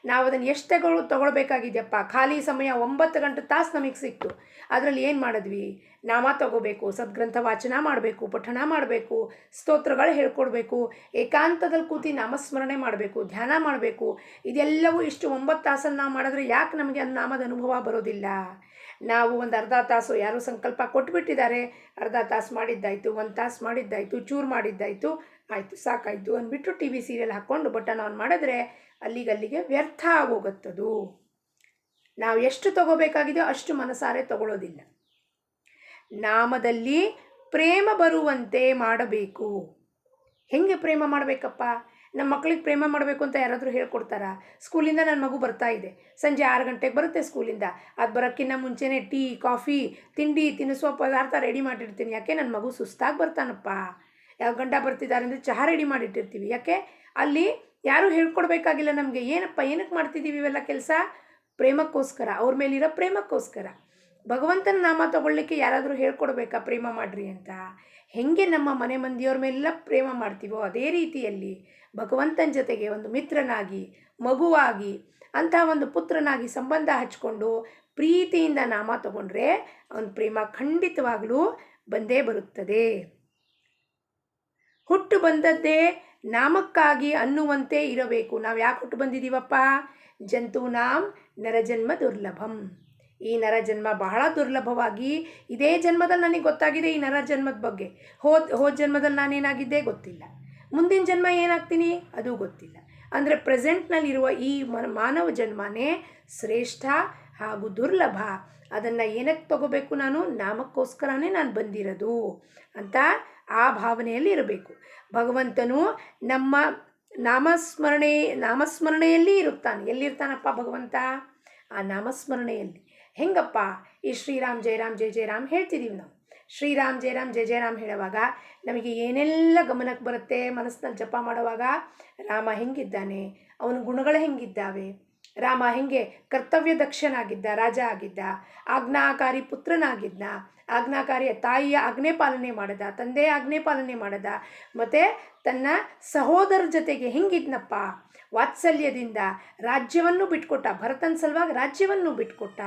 Speaker 1: ನಾವು ಅದನ್ನು ಎಷ್ಟು ತಗೊಳ್ಬೇಕಾಗಿದೆಯಪ್ಪ? ಖಾಲಿ ಸಮಯ 9 ತಾಸು ನಮಗೆ ಸಿಕ್ತು, ಅದರಲ್ಲಿ ಏನು ಮಾಡಿದ್ವಿ? ನಾಮ ತಗೋಬೇಕು, ಸದ್ಗ್ರಂಥ ವಾಚನ ಮಾಡಬೇಕು, ಪಠಣ ಮಾಡಬೇಕು, ಸ್ತೋತ್ರಗಳು ಹೇಳ್ಕೊಡ್ಬೇಕು, ಏಕಾಂತದಲ್ಲಿ ಕೂತಿ ನಾಮಸ್ಮರಣೆ ಮಾಡಬೇಕು, ಧ್ಯಾನ ಮಾಡಬೇಕು. ಇದೆಲ್ಲವೂ ಇಷ್ಟು 9 ತಾಸಲ್ಲಿ ನಾವು ಮಾಡಿದ್ರೆ ಯಾಕೆ ನಮಗೆ ನಾಮದ ಅನುಭವ ಬರೋದಿಲ್ಲ? ನಾವು ಒಂದು ಅರ್ಧ ತಾಸು ಯಾರೋ ಸಂಕಲ್ಪ ಕೊಟ್ಬಿಟ್ಟಿದ್ದಾರೆ, ಅರ್ಧ ತಾಸು ಮಾಡಿದ್ದಾಯಿತು, 1 ತಾಸು ಮಾಡಿದ್ದಾಯಿತು, ಚೂರು ಮಾಡಿದ್ದಾಯಿತು, ಆಯಿತು ಸಾಕಾಯಿತು ಅಂದ್ಬಿಟ್ಟು ಟಿ ವಿ ಸೀರಿಯಲ್ ಹಾಕ್ಕೊಂಡು ಬಟನ್ ಆನ್ ಮಾಡಿದ್ರೆ ಅಲ್ಲಿಗೆ ವ್ಯರ್ಥ ಆಗೋಗುತ್ತದು. ನಾವು ಎಷ್ಟು ತಗೋಬೇಕಾಗಿದೆಯೋ ಅಷ್ಟು ಮನಸಾರೆ ತಗೊಳ್ಳೋದಿಲ್ಲ. ನಾಮದಲ್ಲಿ ಪ್ರೇಮ ಬರುವಂತೆ ಮಾಡಬೇಕು. ಹೆಂಗೆ ಪ್ರೇಮ ಮಾಡಬೇಕಪ್ಪ? ನಮ್ಮ ಮಕ್ಕಳಿಗೆ ಪ್ರೇಮ ಮಾಡಬೇಕು ಅಂತ ಯಾರಾದರೂ ಹೇಳ್ಕೊಡ್ತಾರಾ? ಸ್ಕೂಲಿಂದ ನನ್ನ ಮಗು ಬರ್ತಾ ಇದೆ, ಸಂಜೆ 6 ಗಂಟೆಗೆ ಬರುತ್ತೆ ಸ್ಕೂಲಿಂದ. ಅದು ಬರೋಕ್ಕಿಂತ ಮುಂಚೆನೇ ಟೀ, ಕಾಫಿ, ತಿಂಡಿ, ತಿನ್ನಿಸುವ ಪದಾರ್ಥ ರೆಡಿ ಮಾಡಿರ್ತೀನಿ. ಯಾಕೆ? ನನ್ನ ಮಗು ಸುಸ್ತಾಗಿ ಬರ್ತಾನಪ್ಪ. ಯಾವ ಗಂಟ ಬರ್ತಿದ್ದಾರೆ ಅಂದರೆ ಚಹಾ ರೆಡಿ ಮಾಡಿಟ್ಟಿರ್ತೀವಿ. ಯಾಕೆ? ಅಲ್ಲಿ ಯಾರೂ ಹೇಳ್ಕೊಡ್ಬೇಕಾಗಿಲ್ಲ ನಮಗೆ. ಏನಕ್ಕೆ ಮಾಡ್ತಿದ್ದೀವಿ ಇವೆಲ್ಲ ಕೆಲಸ? ಪ್ರೇಮಕ್ಕೋಸ್ಕರ, ಅವ್ರ ಮೇಲಿರೋ ಪ್ರೇಮಕ್ಕೋಸ್ಕರ. ಭಗವಂತನ ನಾಮ ತಗೊಳ್ಳಿಕ್ಕೆ ಯಾರಾದರೂ ಹೇಳ್ಕೊಡ್ಬೇಕಾ ಪ್ರೇಮ ಮಾಡಿರಿ ಅಂತ? ಹೆಂಗೆ ನಮ್ಮ ಮನೆ ಮಂದಿಯವ್ರ ಮೇಲೆಲ್ಲ ಪ್ರೇಮ ಮಾಡ್ತೀವೋ ಅದೇ ರೀತಿಯಲ್ಲಿ ಭಗವಂತನ ಜೊತೆಗೆ ಒಂದು ಮಿತ್ರನಾಗಿ, ಮಗುವಾಗಿ, ಅಂತಹ ಒಂದು ಪುತ್ರನಾಗಿ ಸಂಬಂಧ ಹಚ್ಕೊಂಡು ಪ್ರೀತಿಯಿಂದ ನಾಮ ತಗೊಂಡ್ರೆ ಅವನ ಪ್ರೇಮ ಖಂಡಿತವಾಗಲೂ ಬಂದೇ ಬರುತ್ತದೆ. ಹುಟ್ಟು ಬಂದದ್ದೇ ನಾಮಕ್ಕಾಗಿ ಅನ್ನುವಂತೆ ಇರಬೇಕು. ನಾವು ಯಾಕೆ ಹುಟ್ಟು ಬಂದಿದ್ದೀವಪ್ಪ? ಜಂತೂನಾಂ ನರಜನ್ಮ ದುರ್ಲಭಂ. ಈ ನರಜನ್ಮ ಬಹಳ ದುರ್ಲಭವಾಗಿ ಇದೇ ಜನ್ಮದಲ್ಲಿ ನನಗೆ ಗೊತ್ತಾಗಿದೆ ಈ ನರಜನ್ಮದ ಬಗ್ಗೆ. ಹೋದ ಜನ್ಮದಲ್ಲಿ ನಾನೇನಾಗಿದ್ದೆ ಗೊತ್ತಿಲ್ಲ, ಮುಂದಿನ ಜನ್ಮ ಏನಾಗ್ತೀನಿ ಅದು ಗೊತ್ತಿಲ್ಲ. ಅಂದರೆ ಪ್ರೆಸೆಂಟ್ನಲ್ಲಿರುವ ಈ ಮಾನವ ಜನ್ಮನೇ ಶ್ರೇಷ್ಠ ಹಾಗೂ ದುರ್ಲಭ. ಅದನ್ನು ಏನಕ್ಕೆ ತಗೋಬೇಕು? ನಾನು ನಾಮಕ್ಕೋಸ್ಕರನೇ ನಾನು ಬಂದಿರೋದು ಅಂತ ಆ ಭಾವನೆಯಲ್ಲಿ ಇರಬೇಕು. ಭಗವಂತನು ನಮ್ಮ ನಾಮಸ್ಮರಣೆಯಲ್ಲಿ ಇರುತ್ತಾನೆ. ಎಲ್ಲಿರ್ತಾನಪ್ಪ ಭಗವಂತ? ಆ ನಾಮಸ್ಮರಣೆಯಲ್ಲಿ. ಹೆಂಗಪ್ಪ? ಈ ಶ್ರೀರಾಮ್ ಜಯ ರಾಮ್ ಜಯ ಜಯ ರಾಮ್ ಹೇಳ್ತಿದ್ದೀವಿ ನಾವು. ಶ್ರೀರಾಮ್ ಜಯ ರಾಮ್ ಜಯ ಜಯ ರಾಮ್ ಹೇಳುವಾಗ ನಮಗೆ ಏನೆಲ್ಲ ಗಮನಕ್ಕೆ ಬರುತ್ತೆ? ಮನಸ್ಸಿನಲ್ಲಿ ಜಪ ಮಾಡುವಾಗ ರಾಮ ಹೆಂಗಿದ್ದಾನೆ, ಅವನ ಗುಣಗಳು ಹೆಂಗಿದ್ದಾವೆ, ರಾಮ ಹೆಂಗೆ ಕರ್ತವ್ಯ ದಕ್ಷನಾಗಿದ್ದ, ರಾಜ ಆಗಿದ್ದ, ಆಜ್ಞಾಕಾರಿ ಪುತ್ರನಾಗಿದ್ದ, ಆಜ್ಞಾಕಾರಿಯ ತಾಯಿಯ ಆಜ್ಞೆ ಪಾಲನೆ ಮಾಡದ, ತಂದೆಯ ಆಜ್ಞೆ ಪಾಲನೆ ಮಾಡದ, ಮತ್ತು ತನ್ನ ಸಹೋದರ ಜೊತೆಗೆ ಹೆಂಗಿದ್ನಪ್ಪ, ವಾತ್ಸಲ್ಯದಿಂದ ರಾಜ್ಯವನ್ನು ಬಿಟ್ಕೊಟ್ಟ, ಭರತನ ಸಲುವಾಗಿ ರಾಜ್ಯವನ್ನು ಬಿಟ್ಕೊಟ್ಟ.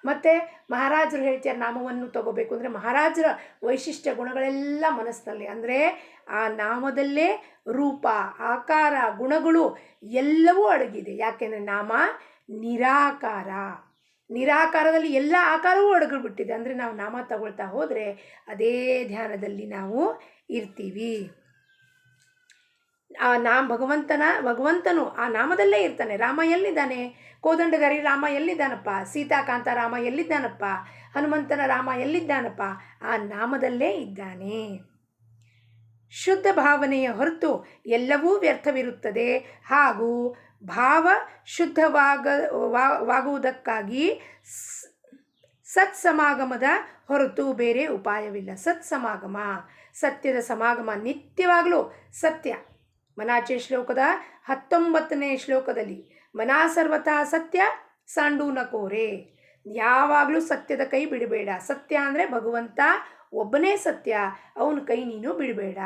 Speaker 1: ಮತ್ತು ಮಹಾರಾಜರು ಹೇಳ್ತಾರೆ ನಾಮವನ್ನು ತಗೋಬೇಕು ಅಂದರೆ ಮಹಾರಾಜರ ವೈಶಿಷ್ಟ್ಯ ಗುಣಗಳೆಲ್ಲ ಮನಸ್ಸಿನಲ್ಲಿ, ಅಂದರೆ ಆ ನಾಮದಲ್ಲೇ ರೂಪ, ಆಕಾರ, ಗುಣಗಳು ಎಲ್ಲವೂ ಅಡಗಿದೆ. ಯಾಕೆಂದರೆ ನಾಮ ನಿರಾಕಾರ, ನಿರಾಕಾರದಲ್ಲಿ ಎಲ್ಲ ಆಕಾರವೂ ಅಡಗಿಬಿಟ್ಟಿದೆ. ಅಂದರೆ ನಾವು ನಾಮ ತಗೊಳ್ತಾ ಹೋದರೆ ಅದೇ ಧ್ಯಾನದಲ್ಲಿ ನಾವು ಇರ್ತೀವಿ. ಆ ಭಗವಂತನು ಆ ನಾಮದಲ್ಲೇ ಇರ್ತಾನೆ. ರಾಮ ಎಲ್ಲಿದ್ದಾನೆ? ಕೋದಂಡಗಾರಿ ರಾಮ ಎಲ್ಲಿದ್ದಾನಪ್ಪ? ಸೀತಾಕಾಂತ ರಾಮ ಎಲ್ಲಿದ್ದಾನಪ್ಪ? ಹನುಮಂತನ ರಾಮ ಎಲ್ಲಿದ್ದಾನಪ್ಪ? ಆ ನಾಮದಲ್ಲೇ ಇದ್ದಾನೆ. ಶುದ್ಧ ಭಾವನೆಯ ಹೊರತು ಎಲ್ಲವೂ ವ್ಯರ್ಥವಿರುತ್ತದೆ. ಹಾಗೂ ಭಾವ ಶುದ್ಧವಾಗುವುದಕ್ಕಾಗಿ ಸತ್ಸಮಾಗಮದ ಹೊರತು ಬೇರೆ ಉಪಾಯವಿಲ್ಲ. ಸತ್ಸಮಾಗಮ, ಸತ್ಯದ ಸಮಾಗಮ, ನಿತ್ಯವಾಗಲೂ ಸತ್ಯ. ಮನಾಚೆ ಶ್ಲೋಕದ 19ನೇ ಶ್ಲೋಕದಲ್ಲಿ ಮನಾ ಸರ್ವತಃ ಸತ್ಯ ಸಾಂಡೂನ ಕೋರೆ, ಯಾವಾಗಲೂ ಸತ್ಯದ ಕೈ ಬಿಡಬೇಡ. ಸತ್ಯ ಅಂದರೆ ಭಗವಂತ ಒಬ್ಬನೇ ಸತ್ಯ, ಅವನ ಕೈ ನೀನು ಬಿಡಬೇಡ.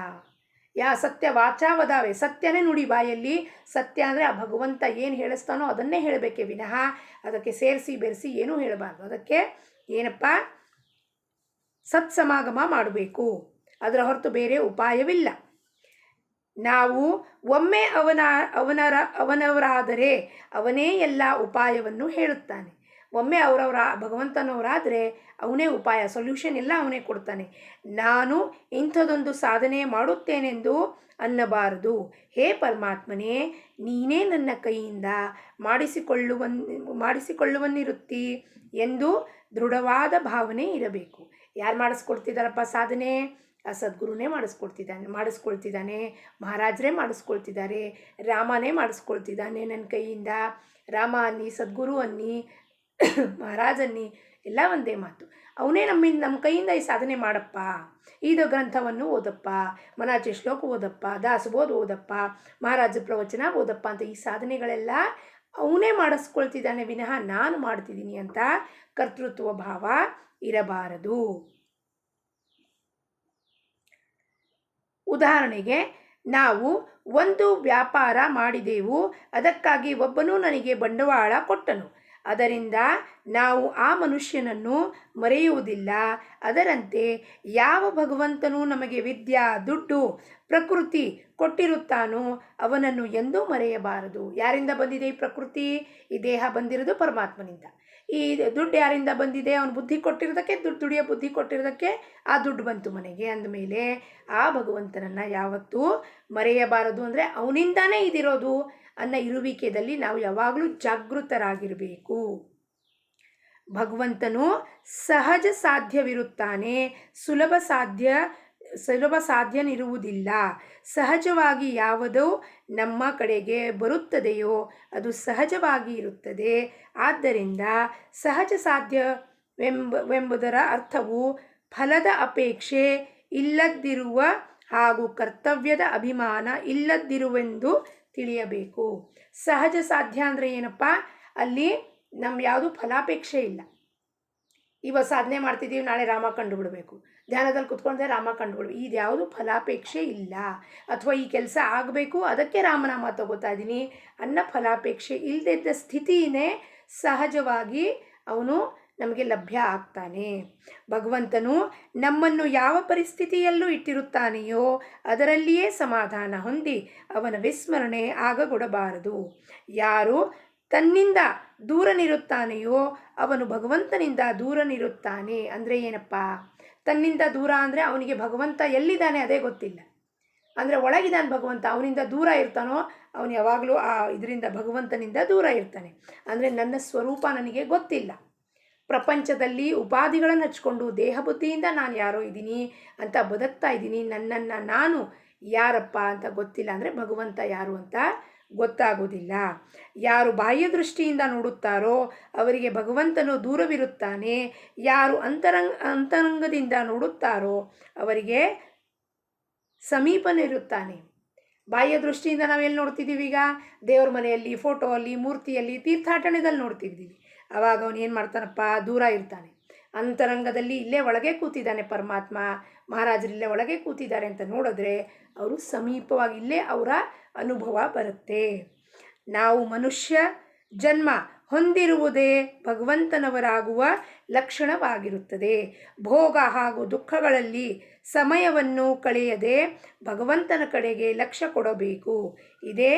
Speaker 1: ಸತ್ಯ ವಾಚಾ ವದಾವೆ, ಸತ್ಯನೇ ನುಡಿ ಬಾಯಲ್ಲಿ. ಸತ್ಯ ಅಂದರೆ ಆ ಭಗವಂತ ಏನು ಹೇಳಿಸ್ತಾನೋ ಅದನ್ನೇ ಹೇಳಬೇಕೇ ವಿನಃ ಅದಕ್ಕೆ ಸೇರಿಸಿ ಬೆರೆಸಿ ಏನೂ ಹೇಳಬಾರ್ದು. ಅದಕ್ಕೆ ಏನಪ್ಪ, ಸತ್ಸಮಾಗಮ ಮಾಡಬೇಕು, ಅದರ ಹೊರತು ಬೇರೆ ಉಪಾಯವಿಲ್ಲ. ನಾವು ಒಮ್ಮೆ ಅವನವರಾದರೆ ಅವನೇ ಎಲ್ಲ ಉಪಾಯವನ್ನು ಹೇಳುತ್ತಾನೆ. ಒಮ್ಮೆ ಭಗವಂತನವರಾದರೆ ಅವನೇ ಉಪಾಯ, ಸೊಲ್ಯೂಷನ್ ಎಲ್ಲ ಅವನೇ ಕೊಡ್ತಾನೆ. ನಾನು ಇಂಥದೊಂದು ಸಾಧನೆ ಮಾಡುತ್ತೇನೆಂದು ಅನ್ನಬಾರದು. ಹೇ ಪರಮಾತ್ಮನೇ, ನೀನೇ ನನ್ನ ಕೈಯಿಂದ ಮಾಡಿಸಿಕೊಳ್ಳುವನ್ನಿರುತ್ತಿ ಎಂದು ದೃಢವಾದ ಭಾವನೆ ಇರಬೇಕು. ಯಾರು ಮಾಡಿಸ್ಕೊಡ್ತಿದ್ದಾರಪ್ಪ ಸಾಧನೆ? ಆ ಸದ್ಗುರುನೇ ಮಾಡಿಸ್ಕೊಳ್ತಿದ್ದಾನೆ, ಮಹಾರಾಜರೇ ಮಾಡಿಸ್ಕೊಳ್ತಿದ್ದಾರೆ, ರಾಮನೇ ಮಾಡಿಸ್ಕೊಳ್ತಿದ್ದಾನೆ ನನ್ನ ಕೈಯಿಂದ. ರಾಮ ಅನ್ನಿ, ಸದ್ಗುರು ಅನ್ನಿ, ಮಹಾರಾಜ್ ಅನ್ನಿ, ಎಲ್ಲ ಒಂದೇ ಮಾತು. ಅವನೇ ನಮ್ಮ ಕೈಯಿಂದ ಈ ಸಾಧನೆ ಮಾಡಪ್ಪ, ಇದು ಗ್ರಂಥವನ್ನು ಓದಪ್ಪ, ಮನಾಚೆ ಶ್ಲೋಕ ಓದಪ್ಪ, ದಾಸಬೋಧ ಓದಪ್ಪ, ಮಹಾರಾಜ ಪ್ರವಚನ ಓದಪ್ಪ ಅಂತ ಈ ಸಾಧನೆಗಳೆಲ್ಲ ಅವನೇ ಮಾಡಿಸ್ಕೊಳ್ತಿದ್ದಾನೆ ವಿನಃ ನಾನು ಮಾಡ್ತಿದ್ದೀನಿ ಅಂತ ಕರ್ತೃತ್ವ ಭಾವ ಇರಬಾರದು. ಉದಾಹರಣೆಗೆ, ನಾವು ಒಂದು ವ್ಯಾಪಾರ ಮಾಡಿದೆವು, ಅದಕ್ಕಾಗಿ ಒಬ್ಬನು ನನಗೆ ಬಂಡವಾಳ ಕೊಟ್ಟನು. ಅದರಿಂದ ನಾವು ಆ ಮನುಷ್ಯನನ್ನು ಮರೆಯುವುದಿಲ್ಲ. ಅದರಂತೆ ಯಾವ ಭಗವಂತನು ನಮಗೆ ವಿದ್ಯಾ, ದುಡ್ಡು, ಪ್ರಕೃತಿ ಕೊಟ್ಟಿರುತ್ತಾನೋ ಅವನನ್ನು ಎಂದೂ ಮರೆಯಬಾರದು. ಯಾರಿಂದ ಬಂದಿದೆ ಈ ಪ್ರಕೃತಿ? ಈ ದೇಹ ಬಂದಿರೋದು ಪರಮಾತ್ಮನಿಂದ. ಈ ದುಡ್ಡು ಯಾರಿಂದ ಬಂದಿದೆ? ಅವನು ಬುದ್ಧಿ ಕೊಟ್ಟಿರೋದಕ್ಕೆ, ದುಡಿಯೋ ಬುದ್ಧಿ ಕೊಟ್ಟಿರೋದಕ್ಕೆ ಆ ದುಡ್ಡು ಬಂತು ಮನೆಗೆ. ಅಂದಮೇಲೆ ಆ ಭಗವಂತನನ್ನು ಯಾವತ್ತೂ ಮರೆಯಬಾರದು. ಅಂದರೆ ಅವನಿಂದಾನೇ ಇದಿರೋದು ಅನ್ನೋ ಇರುವಿಕೆಯಲ್ಲಿ ನಾವು ಯಾವಾಗಲೂ ಜಾಗೃತರಾಗಿರಬೇಕು. ಭಗವಂತನು ಸಹಜ ಸಾಧ್ಯವಿರುತ್ತಾನೆ, ಸುಲಭ ಸಾಧ್ಯನಿರುವುದಿಲ್ಲ. ಸಹಜವಾಗಿ ಯಾವುದೋ ನಮ್ಮ ಕಡೆಗೆ ಬರುತ್ತದೆಯೋ ಅದು ಸಹಜವಾಗಿ ಇರುತ್ತದೆ. ಆದ್ದರಿಂದ ಸಹಜ ಸಾಧ್ಯವೆಂಬುದರ ಅರ್ಥವು ಫಲದ ಅಪೇಕ್ಷೆ ಇಲ್ಲದಿರುವ ಹಾಗೂ ಕರ್ತವ್ಯದ ಅಭಿಮಾನ ಇಲ್ಲದಿರುವೆಂದು ತಿಳಿಯಬೇಕು. ಸಹಜ ಸಾಧ್ಯ ಅಂದರೆ ಏನಪ್ಪ? ಅಲ್ಲಿ ನಮ್ಮ ಯಾವುದು ಫಲಾಪೇಕ್ಷೆ ಇಲ್ಲ. ಇವತ್ತು ಸಾಧನೆ ಮಾಡ್ತಿದ್ದೀವಿ, ನಾಳೆ ರಾಮ ಕಂಡುಬಿಡಬೇಕು, ಧ್ಯಾನದಲ್ಲಿ ಕುತ್ಕೊಂಡ್ರೆ ರಾಮ ಕಂಡುಬಿಡ್ಬೇಕು, ಇದು ಯಾವುದು ಫಲಾಪೇಕ್ಷೆ ಇಲ್ಲ. ಅಥವಾ ಈ ಕೆಲಸ ಆಗಬೇಕು, ಅದಕ್ಕೆ ರಾಮನಾಮ ತಗೋತಾ ಇದ್ದೀನಿ ಅನ್ನೋ ಫಲಾಪೇಕ್ಷೆ ಇಲ್ಲದಿದ್ದ ಸ್ಥಿತಿಯೇ ಸಹಜವಾಗಿ ಅವನು ನಮಗೆ ಲಭ್ಯ ಆಗ್ತಾನೆ. ಭಗವಂತನು ನಮ್ಮನ್ನು ಯಾವ ಪರಿಸ್ಥಿತಿಯಲ್ಲೂ ಇಟ್ಟಿರುತ್ತಾನೆಯೋ ಅದರಲ್ಲಿಯೇ ಸಮಾಧಾನ ಹೊಂದಿ ಅವನ ವಿಸ್ಮರಣೆ ಆಗಗೊಡಬಾರದು. ಯಾರು ತನ್ನಿಂದ ದೂರನಿರುತ್ತಾನೆಯೋ ಅವನು ಭಗವಂತನಿಂದ ದೂರನಿರುತ್ತಾನೆ. ಅಂದರೆ ಏನಪ್ಪ? ತನ್ನಿಂದ ದೂರ ಅಂದರೆ ಅವನಿಗೆ ಭಗವಂತ ಎಲ್ಲಿದ್ದಾನೆ ಅದೇ ಗೊತ್ತಿಲ್ಲ. ಅಂದರೆ ಒಳಗಿದ್ದಾನೆ ಭಗವಂತ, ಅವನಿಂದ ದೂರ ಇರ್ತಾನೋ ಅವನು ಯಾವಾಗಲೂ ಆ ಇದರಿಂದ ಭಗವಂತನಿಂದ ದೂರ ಇರ್ತಾನೆ. ಅಂದರೆ ನನ್ನ ಸ್ವರೂಪ ನನಗೆ ಗೊತ್ತಿಲ್ಲ. ಪ್ರಪಂಚದಲ್ಲಿ ಉಪಾಧಿಗಳನ್ನು ಹಚ್ಕೊಂಡು ದೇಹ ಬುದ್ಧಿಯಿಂದ ನಾನು ಯಾರೋ ಇದ್ದೀನಿ ಅಂತ ಬದುಕ್ತಾ ಇದ್ದೀನಿ. ನನ್ನನ್ನು ನಾನು ಯಾರಪ್ಪ ಅಂತ ಗೊತ್ತಿಲ್ಲ. ಅಂದರೆ ಭಗವಂತ ಯಾರು ಅಂತ ಗೊತ್ತಾಗೋದಿಲ್ಲ. ಯಾರು ಬಾಹ್ಯ ದೃಷ್ಟಿಯಿಂದ ನೋಡುತ್ತಾರೋ ಅವರಿಗೆ ಭಗವಂತನು ದೂರವಿರುತ್ತಾನೆ. ಯಾರು ಅಂತರಂಗದಿಂದ ನೋಡುತ್ತಾರೋ ಅವರಿಗೆ ಸಮೀಪನಿರುತ್ತಾನೆ. ಬಾಹ್ಯ ದೃಷ್ಟಿಯಿಂದ ನಾವೆಲ್ಲಿ ನೋಡ್ತಿದ್ದೀವಿ? ಈಗ ದೇವ್ರ ಮನೆಯಲ್ಲಿ, ಫೋಟೋ ಅಲ್ಲಿ, ಮೂರ್ತಿಯಲ್ಲಿ, ತೀರ್ಥಾಟನೆಯಲ್ಲಿ ನೋಡ್ತಿದ್ದೀವಿ. ಆವಾಗ ಅವನು ಏನು ಮಾಡ್ತಾನಪ್ಪ? ದೂರ ಇರ್ತಾನೆ. ಅಂತರಂಗದಲ್ಲಿ ಇಲ್ಲೇ ಒಳಗೆ ಕೂತಿದ್ದಾನೆ ಪರಮಾತ್ಮ, ಮಹಾರಾಜರು ಇಲ್ಲೇ ಒಳಗೆ ಕೂತಿದ್ದಾರೆ ಅಂತ ನೋಡಿದ್ರೆ ಅವರು ಸಮೀಪವಾಗಿ ಇಲ್ಲೇ ಅವರ ಅನುಭವ ಬರುತ್ತೆ. ನಾವು ಮನುಷ್ಯ ಜನ್ಮ ಹೊಂದಿರುವುದೇ ಭಗವಂತನವರಾಗುವ ಲಕ್ಷಣವಾಗಿರುತ್ತದೆ. ಭೋಗ ಹಾಗೂ ದುಃಖಗಳಲ್ಲಿ ಸಮಯವನ್ನು ಕಳೆಯದೆ ಭಗವಂತನ ಕಡೆಗೆ ಲಕ್ಷ್ಯ ಕೊಡಬೇಕು. ಇದೇ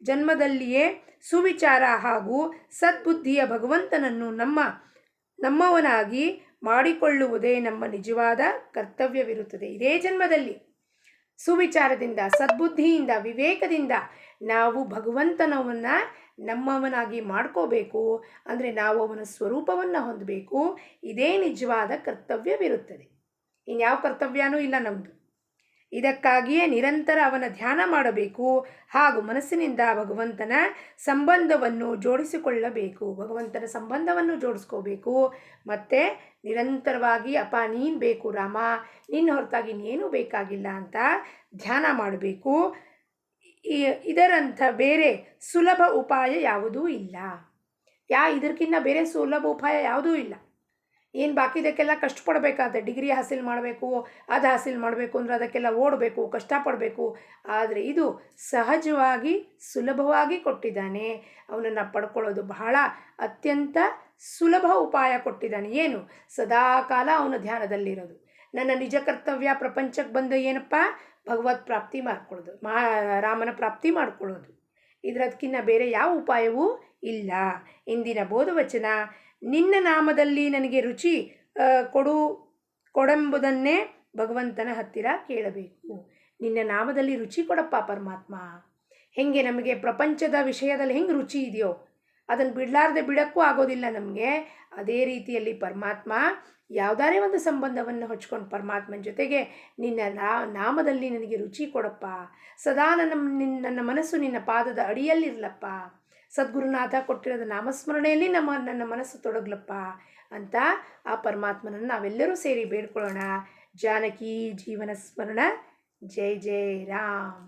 Speaker 1: ಜನ್ಮದಲ್ಲಿಯೇ ಸುವಿಚಾರ ಹಾಗೂ ಸದ್ಬುದ್ಧಿಯ ಭಗವಂತನನ್ನು ನಮ್ಮವನಾಗಿ ಮಾಡಿಕೊಳ್ಳುವುದೇ ನಮ್ಮ ನಿಜವಾದ ಕರ್ತವ್ಯವಿರುತ್ತದೆ. ಇದೇ ಜನ್ಮದಲ್ಲಿ ಸುವಿಚಾರದಿಂದ, ಸದ್ಬುದ್ಧಿಯಿಂದ, ವಿವೇಕದಿಂದ ನಾವು ಭಗವಂತನವನ್ನು ನಮ್ಮವನಾಗಿ ಮಾಡ್ಕೋಬೇಕು. ಅಂದರೆ ನಾವು ಅವನ ಸ್ವರೂಪವನ್ನು ಹೊಂದಬೇಕು. ಇದೇ ನಿಜವಾದ ಕರ್ತವ್ಯವಿರುತ್ತದೆ. ಇನ್ಯಾವ ಕರ್ತವ್ಯನೂ ಇಲ್ಲ ನಮ್ಮದು. ಇದಕ್ಕಾಗಿಯೇ ನಿರಂತರ ಅವನ ಧ್ಯಾನ ಮಾಡಬೇಕು ಹಾಗೂ ಮನಸ್ಸಿನಿಂದ ಭಗವಂತನ ಸಂಬಂಧವನ್ನು ಜೋಡಿಸ್ಕೋಬೇಕು. ಮತ್ತು ನಿರಂತರವಾಗಿ ಅಪ್ಪ ನೀನು ಬೇಕು ರಾಮ, ನಿನ್ನ ಹೊರತಾಗಿ ಇನ್ನೇನೂ ಬೇಕಾಗಿಲ್ಲ ಅಂತ ಧ್ಯಾನ ಮಾಡಬೇಕು. ಇದರಂಥ ಬೇರೆ ಸುಲಭ ಉಪಾಯ ಯಾವುದೂ ಇಲ್ಲ. ಇದಕ್ಕಿಂತ ಬೇರೆ ಸುಲಭ ಉಪಾಯ ಯಾವುದೂ ಇಲ್ಲ. ಏನು ಬಾಕಿದಕ್ಕೆಲ್ಲ ಕಷ್ಟಪಡಬೇಕಾದ, ಡಿಗ್ರಿ ಹಾಸಿಲ್ ಮಾಡಬೇಕು, ಅದು ಹಾಸಿಲ್ ಮಾಡಬೇಕು ಅಂದರೆ ಅದಕ್ಕೆಲ್ಲ ಓಡಬೇಕು, ಕಷ್ಟಪಡಬೇಕು. ಆದರೆ ಇದು ಸಹಜವಾಗಿ ಸುಲಭವಾಗಿ ಕೊಟ್ಟಿದ್ದಾನೆ. ಅವನನ್ನು ಪಡ್ಕೊಳ್ಳೋದು ಬಹಳ ಅತ್ಯಂತ ಸುಲಭ ಉಪಾಯ ಕೊಟ್ಟಿದ್ದಾನೆ. ಏನು? ಸದಾಕಾಲ ಅವನ ಧ್ಯಾನದಲ್ಲಿರೋದು. ನನ್ನ ನಿಜ ಕರ್ತವ್ಯ ಪ್ರಪಂಚಕ್ಕೆ ಬಂದು ಏನಪ್ಪ? ಭಗವತ್ ಪ್ರಾಪ್ತಿ ಮಾಡ್ಕೊಳ್ಳೋದು, ರಾಮನ ಪ್ರಾಪ್ತಿ ಮಾಡ್ಕೊಳ್ಳೋದು. ಇದಕ್ಕಿಂತ ಬೇರೆ ಯಾವ ಉಪಾಯವೂ ಇಲ್ಲ. ಇಂದಿನ ಬೋಧವಚನ, ನಿನ್ನ ನಾಮದಲ್ಲಿ ನನಗೆ ರುಚಿ ಕೊಡೆಂಬುದನ್ನೇ ಭಗವಂತನ ಹತ್ತಿರ ಕೇಳಬೇಕು. ನಿನ್ನ ನಾಮದಲ್ಲಿ ರುಚಿ ಕೊಡಪ್ಪ ಪರಮಾತ್ಮ. ಹೆಂಗೆ ನಮಗೆ ಪ್ರಪಂಚದ ವಿಷಯದಲ್ಲಿ ಹೆಂಗೆ ರುಚಿ ಇದೆಯೋ ಅದನ್ನು ಬಿಡೋಕ್ಕೂ ಆಗೋದಿಲ್ಲ ನಮಗೆ. ಅದೇ ರೀತಿಯಲ್ಲಿ ಪರಮಾತ್ಮ ಯಾವುದಾರೇ ಒಂದು ಸಂಬಂಧವನ್ನು ಹಚ್ಕೊಂಡು ಪರಮಾತ್ಮನ ಜೊತೆಗೆ ನಿನ್ನ ನಾಮದಲ್ಲಿ ನನಗೆ ರುಚಿ ಕೊಡಪ್ಪ, ಸದಾ ನನ್ನ ಮನಸ್ಸು ನಿನ್ನ ಪಾದದ ಅಡಿಯಲ್ಲಿರಲಪ್ಪ, ಸದ್ಗುರುನಾಥ ಕೊಟ್ಟಿರೋದು ನಾಮಸ್ಮರಣೆಯಲ್ಲಿ ನನ್ನ ಮನಸ್ಸು ತೊಡಗ್ಲಪ್ಪ ಅಂತ ಆ ಪರಮಾತ್ಮನನ್ನು ನಾವೆಲ್ಲರೂ ಸೇರಿ ಬೇಡ್ಕೊಳ್ಳೋಣ. ಜಾನಕಿ ಜೀವನ ಸ್ಮರಣ. ಜೈ ಜೈ ರಾಮ್.